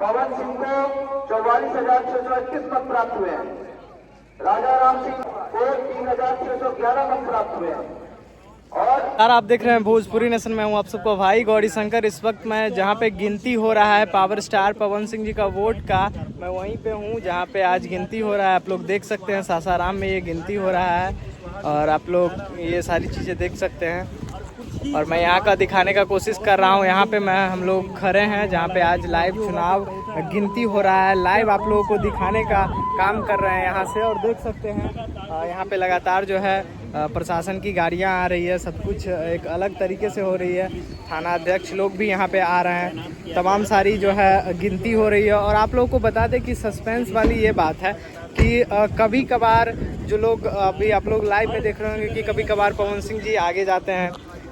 पवन सिंह को 44,621 मत प्राप्त हुए हैं। राजा राम सिंह को 3,611 मत प्राप्त हुए हैं। यार आप देख रहे हैं भोजपुरी नेशन में हूँ आप सबको भाई गौरी शंकर। इस वक्त मैं जहाँ पे गिनती हो रहा है पावर स्टार पवन सिंह जी का वोट का, मैं वहीं पे हूँ जहाँ पे आज गिनती हो रहा है। आप लोग देख सकते हैं सासाराम में ये गिनती हो रहा है और आप लोग ये सारी चीज़ें देख सकते हैं और मैं यहाँ का दिखाने का कोशिश कर रहा हूँ। यहाँ पे हम लोग खड़े हैं जहाँ पे आज लाइव चुनाव गिनती हो रहा है, लाइव आप लोगों को दिखाने का काम कर रहे हैं यहाँ से। और देख सकते हैं यहाँ पे लगातार जो है प्रशासन की गाड़ियाँ आ रही है, सब कुछ एक अलग तरीके से हो रही है। थाना अध्यक्ष लोग भी यहाँ पे आ रहे हैं, तमाम सारी जो है गिनती हो रही है। और आप लोगों को बता दें कि सस्पेंस वाली ये बात है कि कभी कभार जो लोग अभी आप लोग लाइव में देख रहे होंगे कि कभी कभार पवन सिंह जी आगे जाते हैं,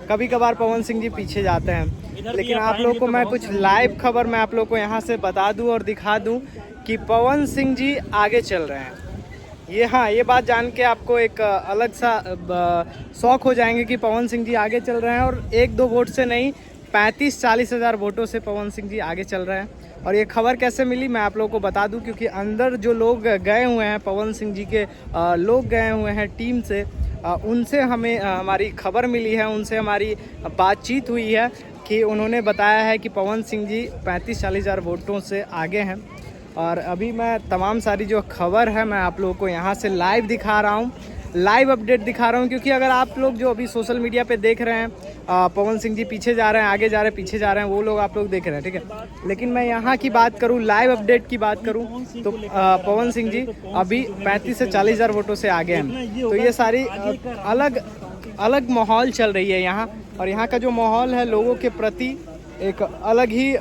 कभी कभार पवन सिंह जी पीछे जाते हैं, लेकिन आप लोगों को मैं कुछ लाइव खबर मैं आप लोगों को यहाँ से बता दूं और दिखा दूं कि पवन सिंह जी आगे चल रहे हैं। ये हाँ, ये बात जान के आपको एक अलग सा शौक हो जाएंगे कि पवन सिंह जी आगे चल रहे हैं। और 1-2 वोट से नहीं, 35-40 हज़ार वोटों से पवन सिंह जी आगे चल रहे हैं। और ये खबर कैसे मिली मैं आप लोगों को बता दूं, क्योंकि अंदर जो लोग गए हुए हैं पवन सिंह जी के लोग गए हुए हैं टीम से, उनसे हमें हमारी खबर मिली है, उनसे हमारी बातचीत हुई है कि उन्होंने बताया है कि पवन सिंह जी 35-40 हज़ार वोटों से आगे हैं। और अभी मैं तमाम सारी जो खबर है मैं आप लोगों को यहाँ से लाइव दिखा रहा हूँ, लाइव अपडेट दिखा रहा हूँ। क्योंकि अगर आप लोग जो अभी सोशल मीडिया पे देख रहे हैं पवन सिंह जी पीछे जा रहे हैं, आगे जा रहे हैं, पीछे जा रहे हैं, वो लोग आप लोग देख रहे हैं, ठीक है। लेकिन मैं यहाँ की बात करूँ, लाइव अपडेट की बात करूँ तो पवन सिंह जी अभी 35 से 40 हज़ार वोटों से आगे हैं। तो ये सारी अलग अलग माहौल चल रही है यहाँ। और यहाँ का जो माहौल है लोगों के प्रति एक अलग ही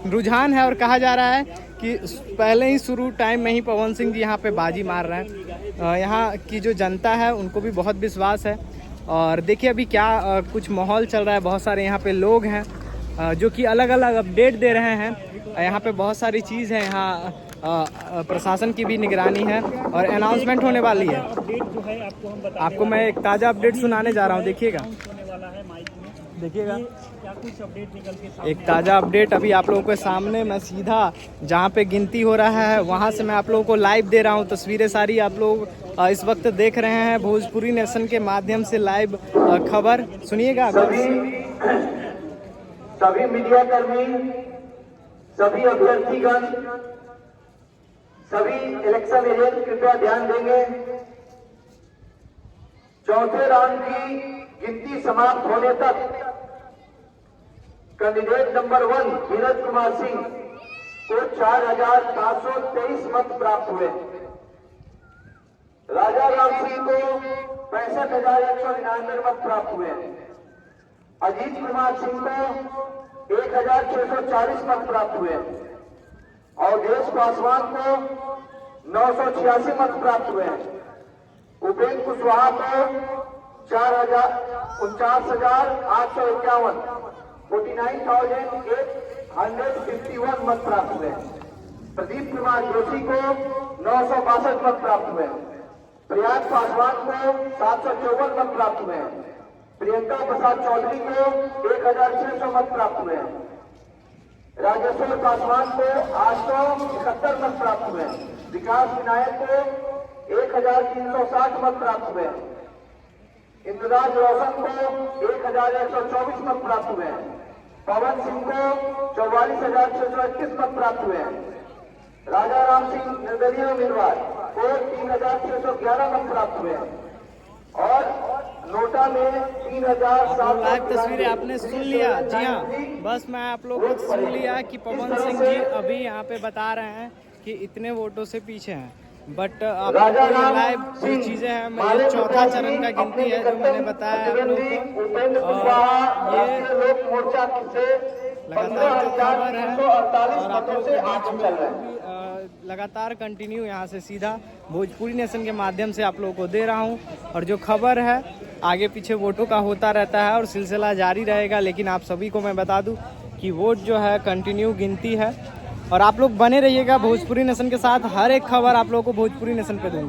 रुझान है। और कहा जा रहा है कि पहले ही शुरू टाइम में ही पवन सिंह जी यहाँ पे बाजी मार रहे हैं। यहाँ की जो जनता है उनको भी बहुत विश्वास है। और देखिए अभी क्या कुछ माहौल चल रहा है, बहुत सारे यहाँ पे लोग हैं जो कि अलग अलग अपडेट दे रहे हैं। यहाँ पे बहुत सारी चीज़ है, यहाँ प्रशासन की भी निगरानी है और अनाउंसमेंट होने वाली है। आपको मैं एक ताज़ा अपडेट सुनाने जा रहा हूँ, देखिएगा क्या कुछ अपडेट निकल के एक ताज़ा अपडेट अभी आप लोगों के सामने। मैं सीधा जहाँ पे गिनती हो रहा है वहाँ से मैं आप लोगों को लाइव दे रहा हूँ। तस्वीरें सारी आप लोग इस वक्त देख रहे हैं भोजपुरी नेशन के माध्यम से लाइव खबर सुनिएगा। सभी मीडिया कर्मी, सभी अभ्यर्थीगण, सभी इलेक्शन एजेंट कृपया ध्यान देंगे। चौथे राउंड की गिनती समाप्त होने तक कैंडिडेट नंबर 1 धीरज कुमार सिंह को 4,523 मत प्राप्त हुए। राजा राम सिंह को 65,199 मत प्राप्त हुए। अजीत कुमार सिंह को 1,640 मत प्राप्त हुए और देश पासवान को 986 मत प्राप्त हुए। उपेंद्र कुशवाहा को 49,851 49,851 मत प्राप्त हुए। प्रदीप कुमार जोशी को 962 मत प्राप्त हुए। प्रयाग पासवान को 754 मत प्राप्त हुए। प्रियंका प्रसाद चौधरी को 1,600 मत प्राप्त हुए। राजेश्वर पासवान को 871 मत प्राप्त हुए। विकास विनायक को 1,360 मत प्राप्त हुए। इंद्रराज रोशन को 1,124 मत प्राप्त हुए। पवन सिंह को 44,621 मत प्राप्त हुए। राजा राम सिंह निर्दलीय उम्मीदवार को 3,611 मत प्राप्त हुए और नोटा में 3,007। लाइव तस्वीरें आपने सुन लिया। जी हाँ, बस मैं आप लोगों को सुन लिया कि पवन सिंह जी अभी यहाँ पे बता रहे हैं कि इतने वोटों से पीछे हैं। बट आप लाइव जो चीज़ें हैं, मैं चौथा चरण का गिनती है जो मैंने बताया आप लोगों को। और ये लगातार जो खबर है और आप लोग के बीच में लगातार कंटिन्यू यहाँ से सीधा भोजपुरी नेशन के माध्यम से आप लोगों को दे रहा हूँ। और जो खबर है आगे पीछे वोटों का होता रहता है और सिलसिला जारी रहेगा। लेकिन आप सभी को मैं बता दूँ कि वोट जो है कंटिन्यू गिनती है और आप लोग बने रहिएगा भोजपुरी नेशन के साथ। हर एक खबर आप लोगों को भोजपुरी नेशन पे दूंगा।